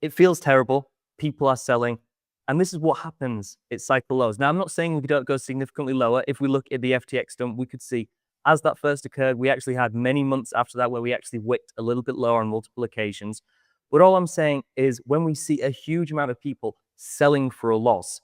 it feels terrible. People are selling. And this is what happens at cycle lows. Now, I'm not saying we don't go significantly lower. If we look at the FTX dump, we could see as that first occurred, we actually had many months after that where we actually wicked a little bit lower on multiple occasions. But all I'm saying is when we see a huge amount of people selling for a loss,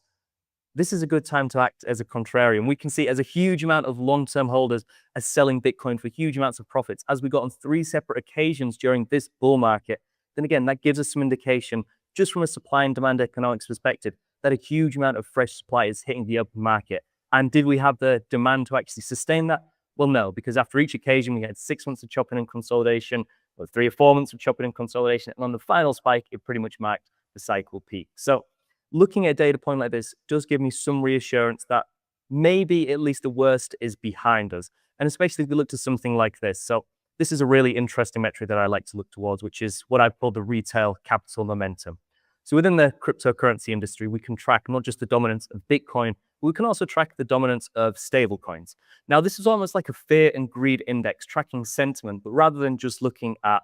this is a good time to act as a contrarian. We can see as a huge amount of long-term holders as selling Bitcoin for huge amounts of profits, as we got on 3 separate occasions during this bull market. Then again, that gives us some indication, just from a supply and demand economics perspective, that a huge amount of fresh supply is hitting the open market. And did we have the demand to actually sustain that? Well, no, because after each occasion, we had 6 months of chopping and consolidation, or 3 or 4 months of chopping and consolidation. And on the final spike, it pretty much marked the cycle peak. So looking at a data point like this does give me some reassurance that maybe at least the worst is behind us. And especially if we look to something like this. So this is a really interesting metric that I like to look towards, which is what I've called the retail capital momentum. So within the cryptocurrency industry, we can track not just the dominance of Bitcoin, but we can also track the dominance of stablecoins. Now, this is almost like a fear and greed index tracking sentiment, but rather than just looking at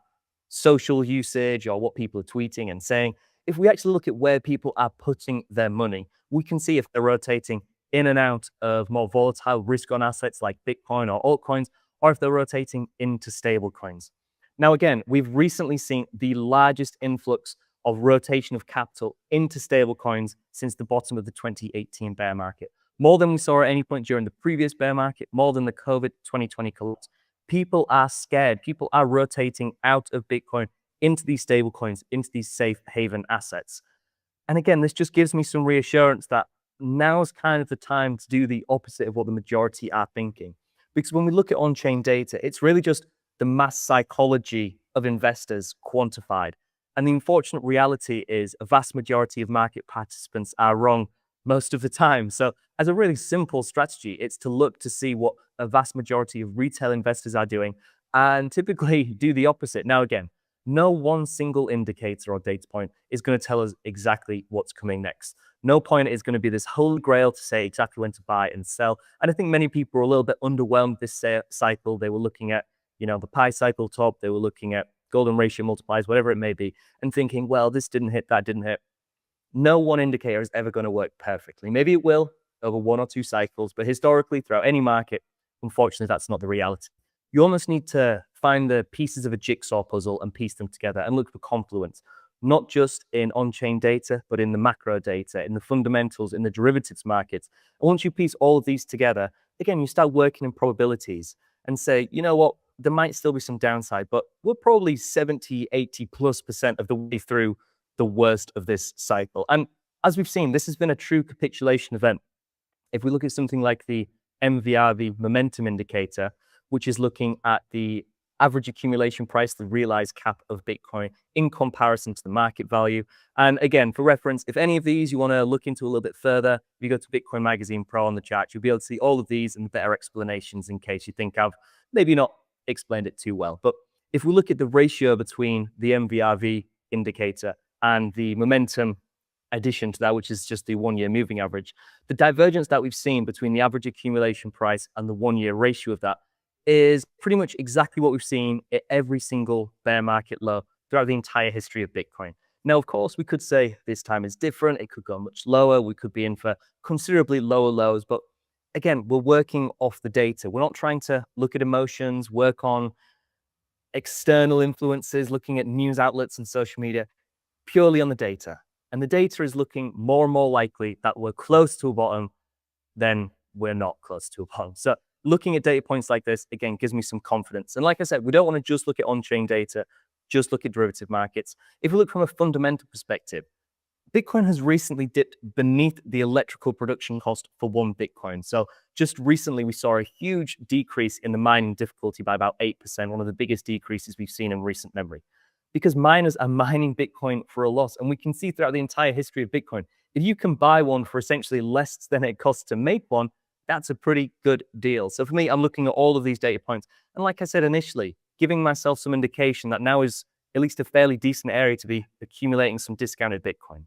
social usage or what people are tweeting and saying, if we actually look at where people are putting their money, we can see if they're rotating in and out of more volatile risk-on assets like Bitcoin or altcoins, or if they're rotating into stablecoins. Now, again, we've recently seen the largest influx of rotation of capital into stablecoins since the bottom of the 2018 bear market. More than we saw at any point during the previous bear market, more than the COVID 2020 collapse. People are scared. People are rotating out of Bitcoin into these stablecoins, into these safe haven assets. And again, this just gives me some reassurance that now's kind of the time to do the opposite of what the majority are thinking. Because when we look at on-chain data, it's really just the mass psychology of investors quantified. And the unfortunate reality is a vast majority of market participants are wrong most of the time. So as a really simple strategy, it's to look to see what a vast majority of retail investors are doing and typically do the opposite. Now, again, no one single indicator or data point is going to tell us exactly what's coming next. No point is going to be this holy grail to say exactly when to buy and sell. And I think many people were a little bit underwhelmed this cycle. They were looking at, the pi cycle top. They were looking at golden ratio multipliers, whatever it may be, and thinking, well, this didn't hit, that didn't hit. No one indicator is ever going to work perfectly. Maybe it will over 1 or 2 cycles, but historically, throughout any market, unfortunately, that's not the reality. You almost need to find the pieces of a jigsaw puzzle and piece them together and look for confluence, not just in on-chain data, but in the macro data, in the fundamentals, in the derivatives markets. And once you piece all of these together, again, you start working in probabilities and say, you know what, there might still be some downside, but we're probably 70, 80+% of the way through the worst of this cycle. And as we've seen, this has been a true capitulation event. If we look at something like the MVR, the momentum indicator, which is looking at the average accumulation price, the realized cap of Bitcoin in comparison to the market value. And again, for reference, if any of these you want to look into a little bit further, if you go to Bitcoin Magazine Pro on the chat, you'll be able to see all of these and better explanations in case you think I've maybe not explained it too well. But if we look at the ratio between the MVRV indicator and the momentum addition to that, which is just the 1-year moving average, the divergence that we've seen between the average accumulation price and the 1-year ratio of that is pretty much exactly what we've seen at every single bear market low throughout the entire history of Bitcoin. Now, of course, we could say this time is different. It could go much lower. We could be in for considerably lower lows. But again, we're working off the data. We're not trying to look at emotions, work on external influences, looking at news outlets and social media, purely on the data. And the data is looking more and more likely that we're close to a bottom than we're not close to a bottom. So looking at data points like this, again, gives me some confidence. And like I said, we don't want to just look at on-chain data, just look at derivative markets. If we look from a fundamental perspective, Bitcoin has recently dipped beneath the electrical production cost for 1 Bitcoin. So just recently, we saw a huge decrease in the mining difficulty by about 8%, one of the biggest decreases we've seen in recent memory. Because miners are mining Bitcoin for a loss. And we can see throughout the entire history of Bitcoin, if you can buy one for essentially less than it costs to make one, that's a pretty good deal. So for me, I'm looking at all of these data points. And like I said initially, giving myself some indication that now is at least a fairly decent area to be accumulating some discounted Bitcoin.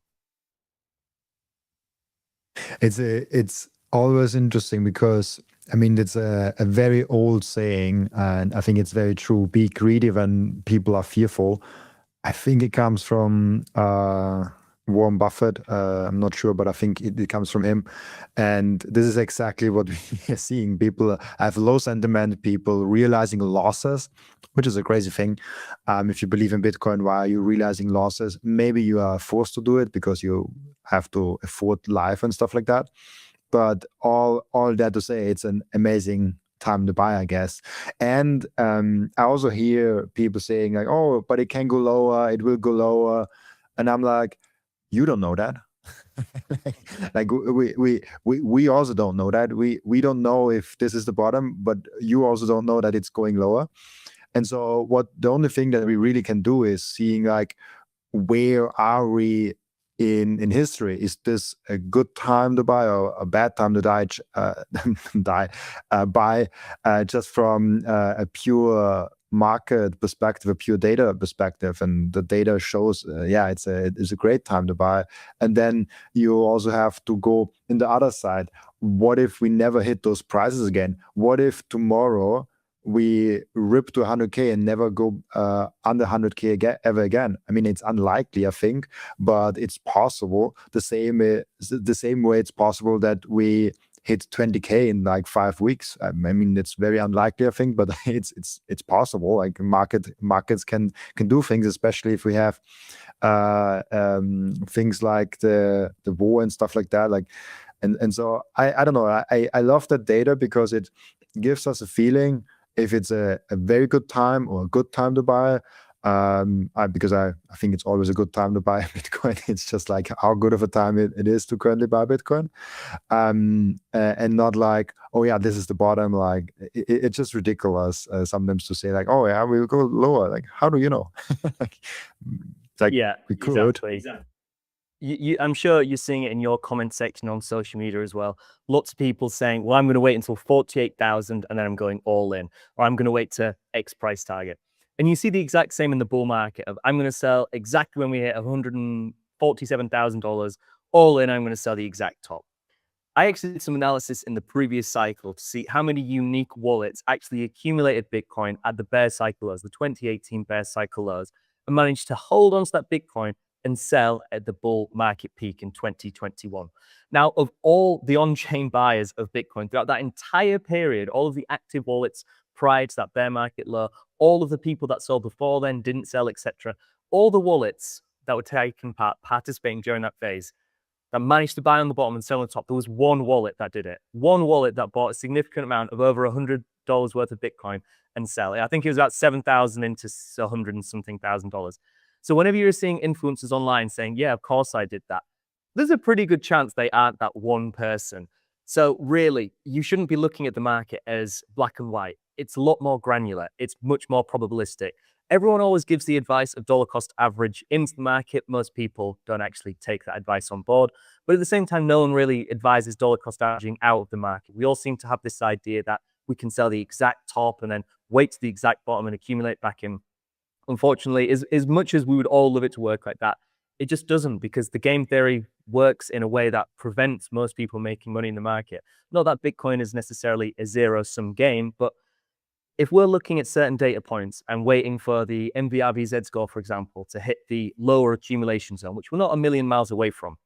It's always interesting because, I mean, it's a very old saying, and I think it's very true. Be greedy when people are fearful. I think it comes from Warren Buffett. I'm not sure, but I think it comes from him. And this is exactly what we are seeing. People have low sentiment, people realizing losses, which is a crazy thing. If you believe in Bitcoin, why are you realizing losses? Maybe you are forced to do it because you have to afford life and stuff like that. But all that to say, it's an amazing time to buy, I guess. And I also hear people saying like, "Oh, but it can go lower. It will go lower," and I'm like, "You don't know that." Like we also don't know that. We don't know if this is the bottom, but you also don't know that it's going lower. And so, what the only thing that we really can do is seeing like, where are we in history? Is this a good time to buy or a bad time to buy, just from a pure market perspective, a pure data perspective? And the data shows, yeah, it's a great time to buy. And then you also have to go in the other side. What if we never hit those prices again? What if tomorrow we rip to 100K and never go under 100K ever again? I mean, it's unlikely, I think, but it's possible. The same way it's possible that we hit 20K in like 5 weeks. I mean, it's very unlikely, I think, but it's possible. Like markets can do things, especially if we have things like the war and stuff like that. Like, and so I don't know. I love that data because it gives us a feeling if it's a very good time or a good time to buy. Because I think it's always a good time to buy Bitcoin. It's just like how good of a time it is to currently buy Bitcoin. And not like, oh yeah, this is the bottom. Like it's just ridiculous sometimes to say like, oh yeah, we'll go lower. Like, how do you know? Like, Yeah, we could. exactly. I'm sure you're seeing it in your comment section on social media as well. Lots of people saying, well, I'm going to wait until 48,000 and then I'm going all in, or I'm going to wait to X price target. And you see the exact same in the bull market of I'm going to sell exactly when we hit $147,000 all in. I'm going to sell the exact top. I actually did some analysis in the previous cycle to see how many unique wallets actually accumulated Bitcoin at the bear cycle lows, the 2018 bear cycle lows, and managed to hold on to that Bitcoin and sell at the bull market peak in 2021. Now, of all the on-chain buyers of Bitcoin throughout that entire period, all of the active wallets prior to that bear market low, all of the people that sold before then, didn't sell, etc., all the wallets that were taking part, participating during that phase, that managed to buy on the bottom and sell on the top, there was one wallet that did it. One wallet that bought a significant amount of over $100 worth of Bitcoin and sell it. I think it was about 7,000 into 100 and something $1,000. So whenever you're seeing influencers online saying, yeah, of course I did that, there's a pretty good chance they aren't that one person. So really, you shouldn't be looking at the market as black and white. It's a lot more granular. It's much more probabilistic. Everyone always gives the advice of dollar cost average into the market. Most people don't actually take that advice on board. But at the same time, no one really advises dollar cost averaging out of the market. We all seem to have this idea that we can sell the exact top and then wait to the exact bottom and accumulate back in. Unfortunately, as much as we would all love it to work like that, it just doesn't, because the game theory works in a way that prevents most people making money in the market. Not that Bitcoin is necessarily a zero-sum game, but if we're looking at certain data points and waiting for the MVRVZ score, for example, to hit the lower accumulation zone, which we're not a million miles away from,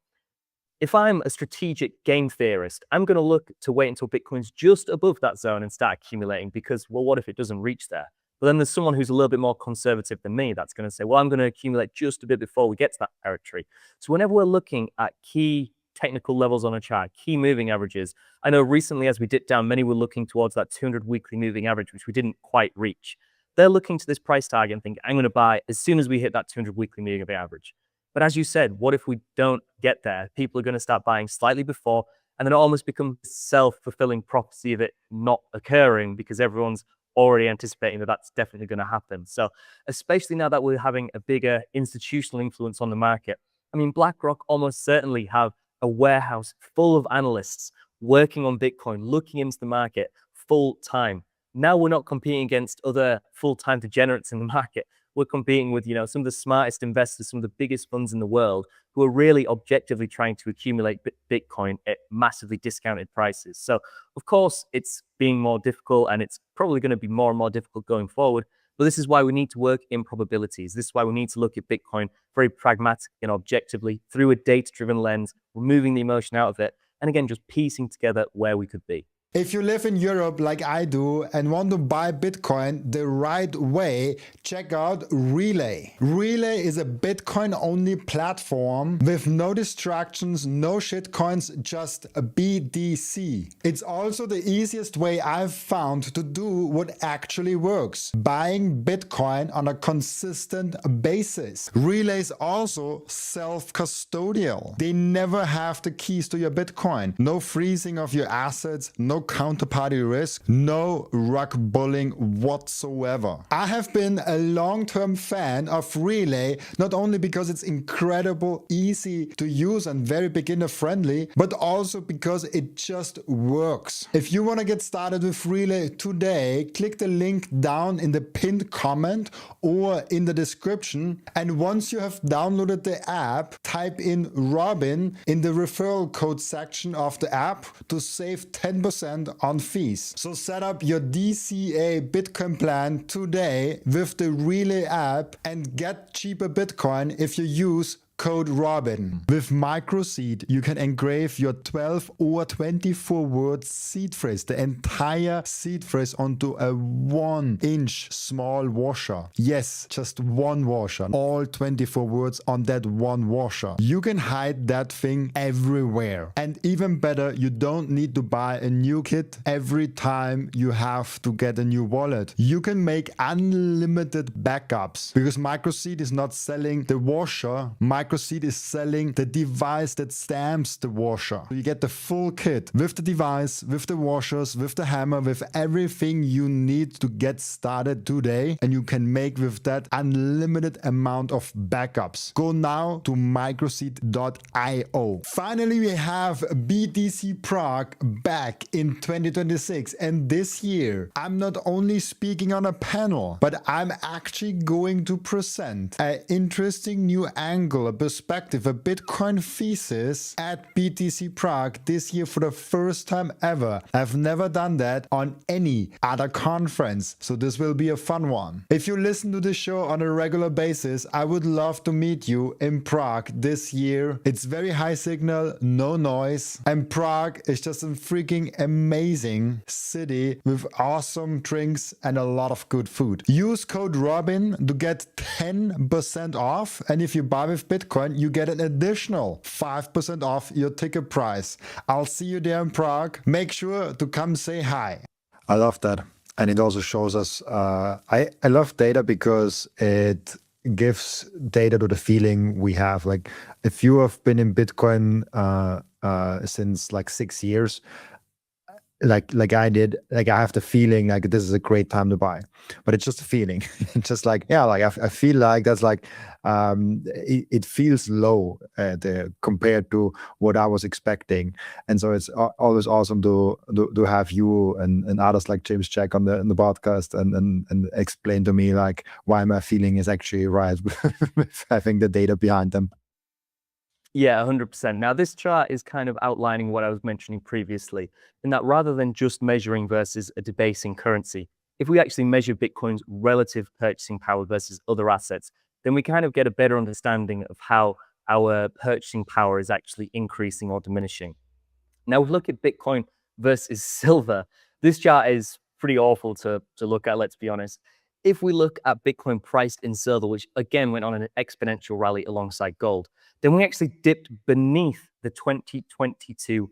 if I'm a strategic game theorist, I'm going to look to wait until Bitcoin's just above that zone and start accumulating because, well, what if it doesn't reach there? But then there's someone who's a little bit more conservative than me that's going to say, well, I'm going to accumulate just a bit before we get to that territory. So whenever we're looking at key technical levels on a chart, key moving averages, I know recently as we dipped down, many were looking towards that 200 weekly moving average, which we didn't quite reach. They're looking to this price target and think, I'm going to buy as soon as we hit that 200 weekly moving average. But as you said, what if we don't get there? People are going to start buying slightly before, and then it almost becomes self-fulfilling prophecy of it not occurring because everyone's already anticipating that that's definitely going to happen. So especially now that we're having a bigger institutional influence on the market, I mean, BlackRock almost certainly have a warehouse full of analysts working on Bitcoin, looking into the market full time. Now we're not competing against other full-time degenerates in the market. We're competing with, some of the smartest investors, some of the biggest funds in the world who are really objectively trying to accumulate Bitcoin at massively discounted prices. So, of course, it's being more difficult and it's probably going to be more and more difficult going forward. But this is why we need to work in probabilities. This is why we need to look at Bitcoin very pragmatically and objectively through a data-driven lens, removing the emotion out of it, and again, just piecing together where we could be. If you live in Europe like I do and want to buy Bitcoin the right way, check out Relay. Relay is a Bitcoin-only platform with no distractions, no shitcoins, just a BTC. It's also the easiest way I've found to do what actually works, buying Bitcoin on a consistent basis. Relay is also self-custodial. They never have the keys to your Bitcoin. No freezing of your assets, no counterparty risk, no rug pulling whatsoever. I have been a long-term fan of Relay, not only because it's incredible, easy to use and very beginner friendly, but also because it just works. If you want to get started with Relay today, click the link down in the pinned comment or in the description. And once you have downloaded the app, type in Robin in the referral code section of the app to save 10% on fees. So set up your DCA Bitcoin plan today with the Relay app and get cheaper Bitcoin if you use code Robin. With microseed, you can engrave your 12 or 24 word seed phrase, the entire seed phrase, onto a 1-inch small washer. Yes, just one washer. All 24 words on that one washer. You can hide that thing everywhere. And even better, you don't need to buy a new kit every time you have to get a new wallet. You can make unlimited backups because microseed is not selling the washer. Microseed is selling the device that stamps the washer. So you get the full kit with the device, with the washers, with the hammer, with everything you need to get started today. And you can make with that unlimited amount of backups. Go now to microseed.io. Finally, we have BTC Prague back in 2026. And this year, I'm not only speaking on a panel, but I'm actually going to present an interesting new angle, a perspective, a Bitcoin thesis at BTC Prague this year for the first time ever. I've never done that on any other conference, so this will be a fun one. If you listen to this show on a regular basis, I would love to meet you in Prague this year. It's very high signal, no noise, and Prague is just a freaking amazing city with awesome drinks and a lot of good food. Use code Robin to get 10% off, and if you buy with Bitcoin, you get an additional 5% off your ticket price. I'll see you there in Prague. Make sure to come say hi. I love that. And it also shows us, I love data because it gives data to the feeling we have. Like if you have been in Bitcoin since like 6 years, like I did, like I have the feeling like this is a great time to buy, but it's just a feeling. It's just like, yeah, like I feel like that's like, it feels low compared to what I was expecting. And so it's always awesome to have you and others like James Jack on the podcast and explain to me like why my feeling is actually right with having the data behind them. Yeah, 100%. Now, this chart is kind of outlining what I was mentioning previously, in that rather than just measuring versus a debasing currency, if we actually measure Bitcoin's relative purchasing power versus other assets, then we kind of get a better understanding of how our purchasing power is actually increasing or diminishing. Now, if we look at Bitcoin versus silver, this chart is pretty awful to look at, let's be honest. If we look at Bitcoin priced in silver, which again went on an exponential rally alongside gold, then we actually dipped beneath the 2022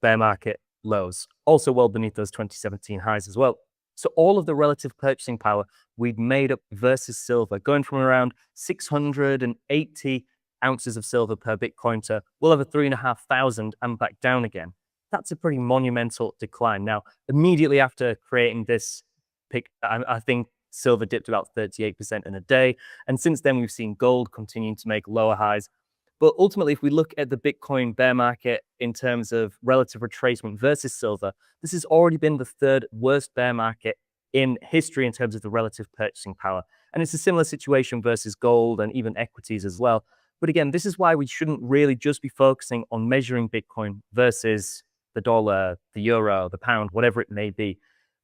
bear market lows, also well beneath those 2017 highs as well. So all of the relative purchasing power we'd made up versus silver, going from around 680 ounces of silver per Bitcoin to well over 3,500 and back down again. That's a pretty monumental decline. Now, immediately after creating this pic, I think silver dipped about 38% in a day. And since then, we've seen gold continuing to make lower highs. But ultimately, if we look at the Bitcoin bear market in terms of relative retracement versus silver, this has already been the third worst bear market in history in terms of the relative purchasing power. And it's a similar situation versus gold and even equities as well. But again, this is why we shouldn't really just be focusing on measuring Bitcoin versus the dollar, the euro, the pound, whatever it may be.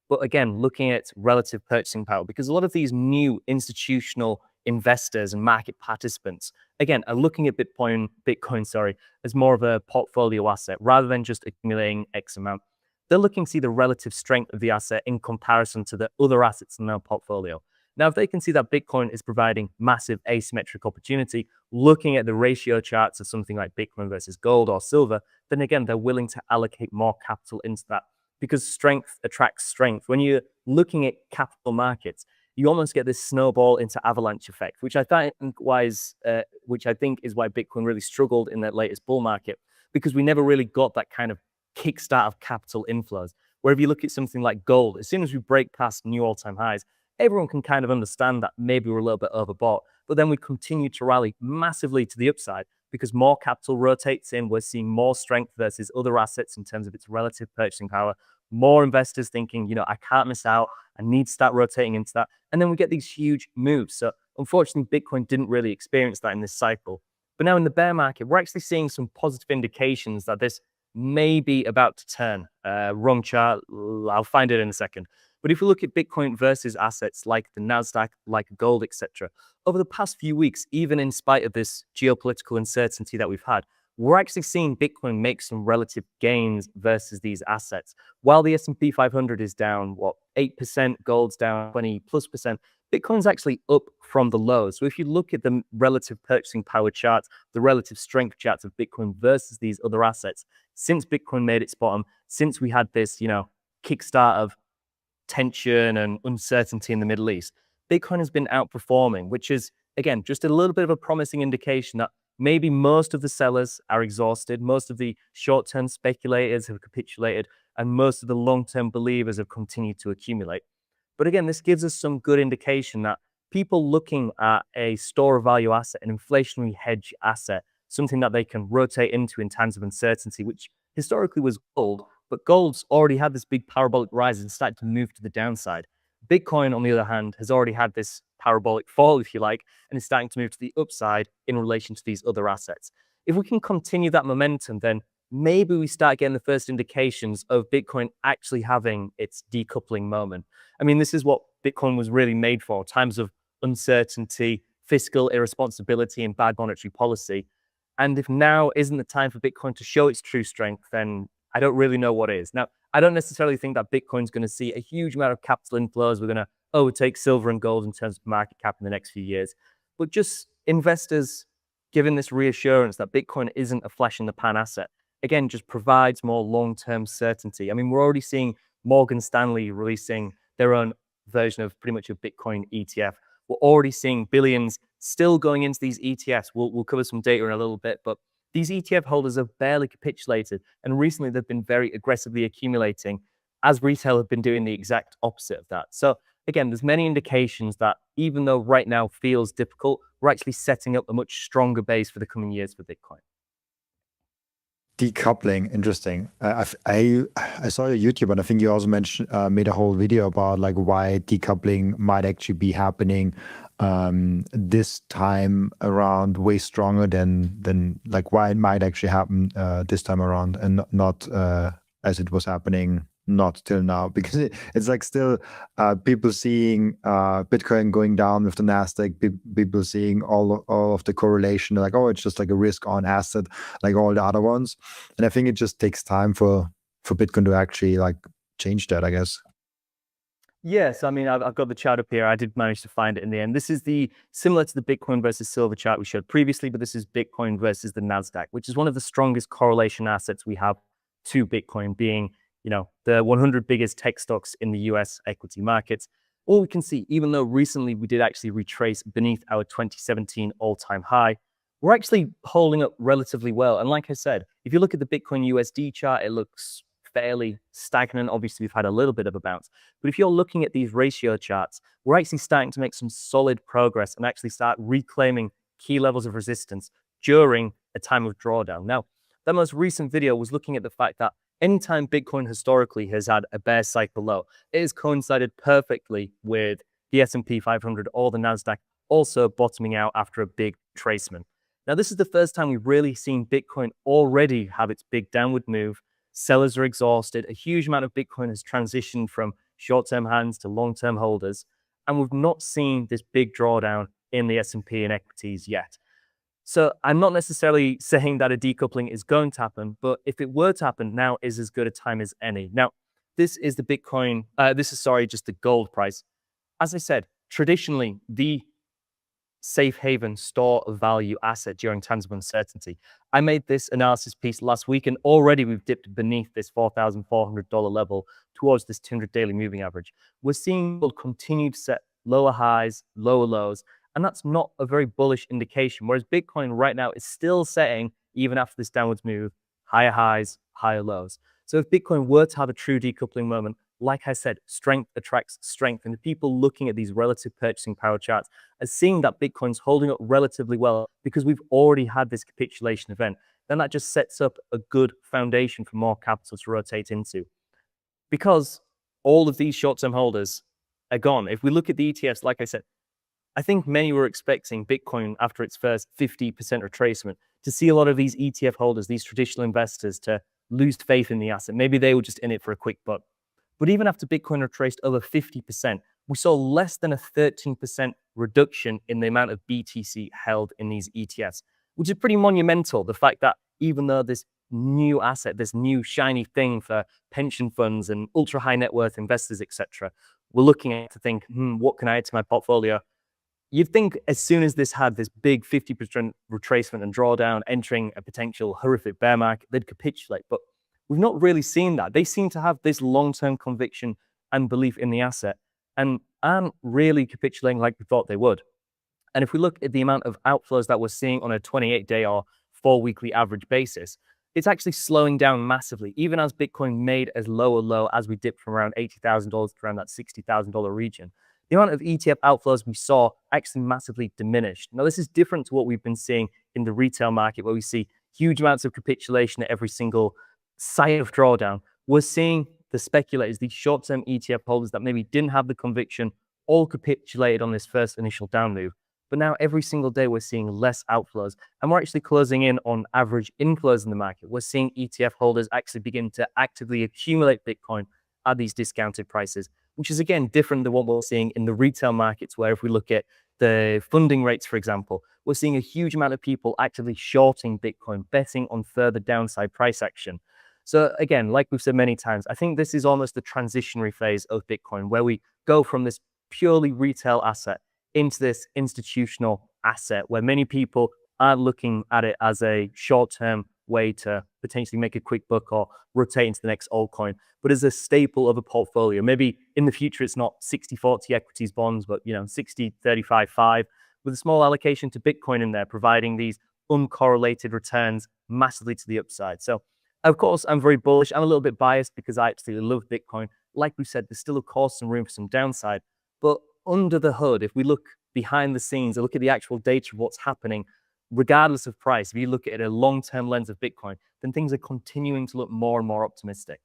But again, looking at relative purchasing power, because a lot of these new institutional investors and market participants, again, are looking at Bitcoin, as more of a portfolio asset rather than just accumulating X amount. They're looking to see the relative strength of the asset in comparison to the other assets in their portfolio. Now, if they can see that Bitcoin is providing massive asymmetric opportunity, looking at the ratio charts of something like Bitcoin versus gold or silver, then again, they're willing to allocate more capital into that because strength attracts strength. When you're looking at capital markets, you almost get this snowball into avalanche effect, which I think is why Bitcoin really struggled in that latest bull market, because we never really got that kind of kickstart of capital inflows. Where if you look at something like gold, as soon as we break past new all-time highs, everyone can kind of understand that maybe we're a little bit overbought, but then we continue to rally massively to the upside because more capital rotates in. We're seeing more strength versus other assets in terms of its relative purchasing power. More investors thinking, I can't miss out. I need to start rotating into that. And then we get these huge moves. So unfortunately, Bitcoin didn't really experience that in this cycle. But now in the bear market, we're actually seeing some positive indications that this may be about to turn. Wrong chart. I'll find it in a second. But if we look at Bitcoin versus assets like the NASDAQ, like gold, etc., over the past few weeks, even in spite of this geopolitical uncertainty that we've had, we're actually seeing Bitcoin make some relative gains versus these assets. While the S&P 500 is down, 8%, gold's down 20+%, Bitcoin's actually up from the lows. So if you look at the relative purchasing power charts, the relative strength charts of Bitcoin versus these other assets, since Bitcoin made its bottom, since we had this, kickstart of tension and uncertainty in the Middle East, Bitcoin has been outperforming, which is, again, just a little bit of a promising indication that maybe most of the sellers are exhausted, most of the short-term speculators have capitulated, and most of the long-term believers have continued to accumulate. But again, this gives us some good indication that people looking at a store of value asset, an inflationary hedge asset, something that they can rotate into in times of uncertainty, which historically was gold, but gold's already had this big parabolic rise and started to move to the downside. Bitcoin, on the other hand, has already had this parabolic fall, if you like, and is starting to move to the upside in relation to these other assets. If we can continue that momentum, then maybe we start getting the first indications of Bitcoin actually having its decoupling moment. I mean, this is what Bitcoin was really made for, times of uncertainty, fiscal irresponsibility, and bad monetary policy. And if now isn't the time for Bitcoin to show its true strength, then I don't really know what is. Now, I don't necessarily think that Bitcoin's going to see a huge amount of capital inflows. We're going to overtake silver and gold in terms of market cap in the next few years. But just investors given this reassurance that Bitcoin isn't a flash in the pan asset, again, just provides more long-term certainty. I mean, we're already seeing Morgan Stanley releasing their own version of pretty much a Bitcoin ETF. We're already seeing billions still going into these ETFs. We'll cover some data in a little bit, but these ETF holders have barely capitulated, and recently they've been very aggressively accumulating, as retail have been doing the exact opposite of that. So again, there's many indications that even though right now feels difficult, we're actually setting up a much stronger base for the coming years for Bitcoin. Decoupling, interesting. I saw your YouTube, and I think you also mentioned made a whole video about like why decoupling might actually be happening this time around way stronger than like why it might actually happen this time around and not as it was happening not till now, because it's like still people seeing Bitcoin going down with the Nasdaq, people seeing all of the correlation, like, oh, it's just like a risk on asset like all the other ones. And I think it just takes time for Bitcoin to actually like change that, I guess. Yes, I mean, I've got the chart up here. I did manage to find it in the end. This is similar to the Bitcoin versus silver chart we showed previously, but this is Bitcoin versus the NASDAQ, which is one of the strongest correlation assets we have to Bitcoin, being the 100 biggest tech stocks in the US equity markets. All we can see, even though recently we did actually retrace beneath our 2017 all-time high, we're actually holding up relatively well. And like I said, if you look at the Bitcoin USD chart, it looks fairly stagnant. Obviously, we've had a little bit of a bounce. But if you're looking at these ratio charts, we're actually starting to make some solid progress and actually start reclaiming key levels of resistance during a time of drawdown. Now, that most recent video was looking at the fact that anytime Bitcoin historically has had a bear cycle low, it has coincided perfectly with the S&P 500 or the NASDAQ also bottoming out after a big retracement. Now, this is the first time we've really seen Bitcoin already have its big downward move. Sellers are exhausted. A huge amount of Bitcoin has transitioned from short-term hands to long-term holders, and we've not seen this big drawdown in the S&P and equities yet. So I'm not necessarily saying that a decoupling is going to happen, but if it were to happen, now is as good a time as any. Now, this is the Bitcoin, just the gold price. As I said, traditionally, the safe haven store of value asset during times of uncertainty. I made this analysis piece last week, and already we've dipped beneath this $4,400 level towards this 200 daily moving average. We're seeing gold continue to set lower highs, lower lows, and that's not a very bullish indication. Whereas Bitcoin right now is still setting, even after this downwards move, higher highs, higher lows. So if Bitcoin were to have a true decoupling moment, like I said, strength attracts strength. And the people looking at these relative purchasing power charts are seeing that Bitcoin's holding up relatively well because we've already had this capitulation event. Then that just sets up a good foundation for more capital to rotate into. Because all of these short-term holders are gone. If we look at the ETFs, like I said, I think many were expecting Bitcoin after its first 50% retracement to see a lot of these ETF holders, these traditional investors, to lose faith in the asset. Maybe they were just in it for a quick buck. But even after Bitcoin retraced over 50%, we saw less than a 13% reduction in the amount of BTC held in these ETFs, which is pretty monumental. The fact that even though this new asset, this new shiny thing for pension funds and ultra high net worth investors, etc., we're looking at to think, what can I add to my portfolio? You'd think as soon as this had this big 50% retracement and drawdown entering a potential horrific bear market, they'd capitulate. But we've not really seen that. They seem to have this long-term conviction and belief in the asset and aren't really capitulating like we thought they would. And if we look at the amount of outflows that we're seeing on a 28-day or 4-weekly average basis, it's actually slowing down massively, even as Bitcoin made as low a low as we dipped from around $80,000 to around that $60,000 region. The amount of ETF outflows we saw actually massively diminished. Now, this is different to what we've been seeing in the retail market, where we see huge amounts of capitulation at every single site of drawdown. We're seeing the speculators, these short-term ETF holders that maybe didn't have the conviction, all capitulated on this first initial down move. But now every single day we're seeing less outflows, and we're actually closing in on average inflows in the market. We're seeing ETF holders actually begin to actively accumulate Bitcoin at these discounted prices, which is again different than what we're seeing in the retail markets, where if we look at the funding rates, for example, we're seeing a huge amount of people actively shorting Bitcoin, betting on further downside price action. So again, like we've said many times, I think this is almost the transitionary phase of Bitcoin, where we go from this purely retail asset into this institutional asset, where many people are looking at it as a short-term way to potentially make a quick buck or rotate into the next altcoin, but as a staple of a portfolio. Maybe in the future, it's not 60-40 equities bonds, but 60-35-5 with a small allocation to Bitcoin in there, providing these uncorrelated returns massively to the upside. So of course, I'm very bullish. I'm a little bit biased because I absolutely love Bitcoin. Like we said, there's still, of course, some room for some downside. But under the hood, if we look behind the scenes and look at the actual data of what's happening, regardless of price, if you look at a long-term lens of Bitcoin, then things are continuing to look more and more optimistic.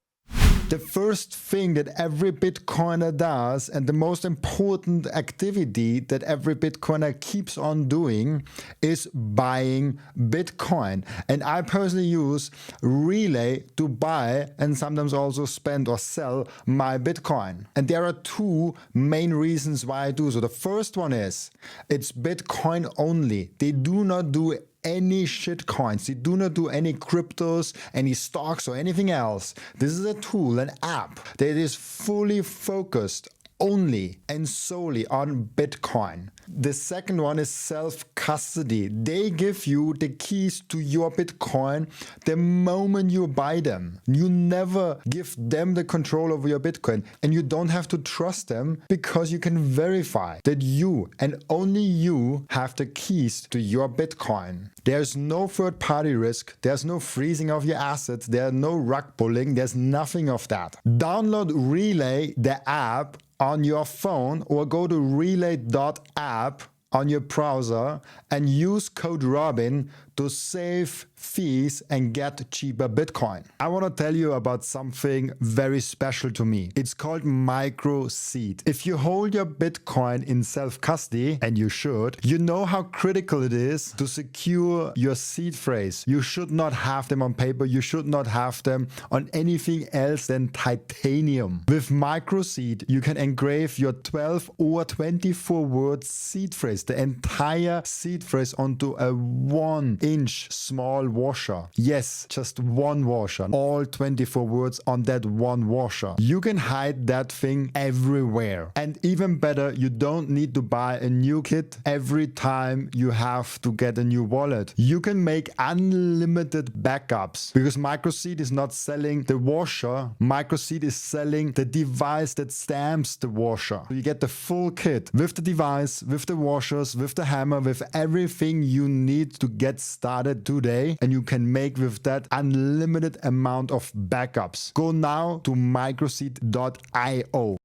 The first thing that every Bitcoiner does, and the most important activity that every Bitcoiner keeps on doing, is buying Bitcoin. And I personally use Relay to buy and sometimes also spend or sell my Bitcoin. And there are two main reasons why I do so. The first one is it's Bitcoin only. They do not do any shit coins. They do not do any cryptos, any stocks or anything else. This is a tool, an app that is fully focused only and solely on Bitcoin. The second one is self-custody. They give you the keys to your Bitcoin the moment you buy them. You never give them the control over your Bitcoin, and you don't have to trust them because you can verify that you and only you have the keys to your Bitcoin. There's no third-party risk. There's no freezing of your assets. There's no rug pulling. There's nothing of that. Download Relay, the app, on your phone, or go to relay.app on your browser and use code Robin to save fees and get cheaper Bitcoin. I want to tell you about something very special to me. It's called micro-seed. If you hold your Bitcoin in self-custody, and you should, you know how critical it is to secure your seed phrase. You should not have them on paper. You should not have them on anything else than titanium. With micro-seed, you can engrave your 12 or 24 word seed phrase, the entire seed phrase, onto a 1-inch small washer. Yes, just one washer. All 24 words on that one washer. You can hide that thing everywhere. And even better, you don't need to buy a new kit every time you have to get a new wallet. You can make unlimited backups because microseed is not selling the washer. Microseed is selling the device that stamps the washer. So you get the full kit with the device, with the washers, with the hammer, with everything you need to get started today. And you can make with that unlimited amount of backups. Go now to microseed.io.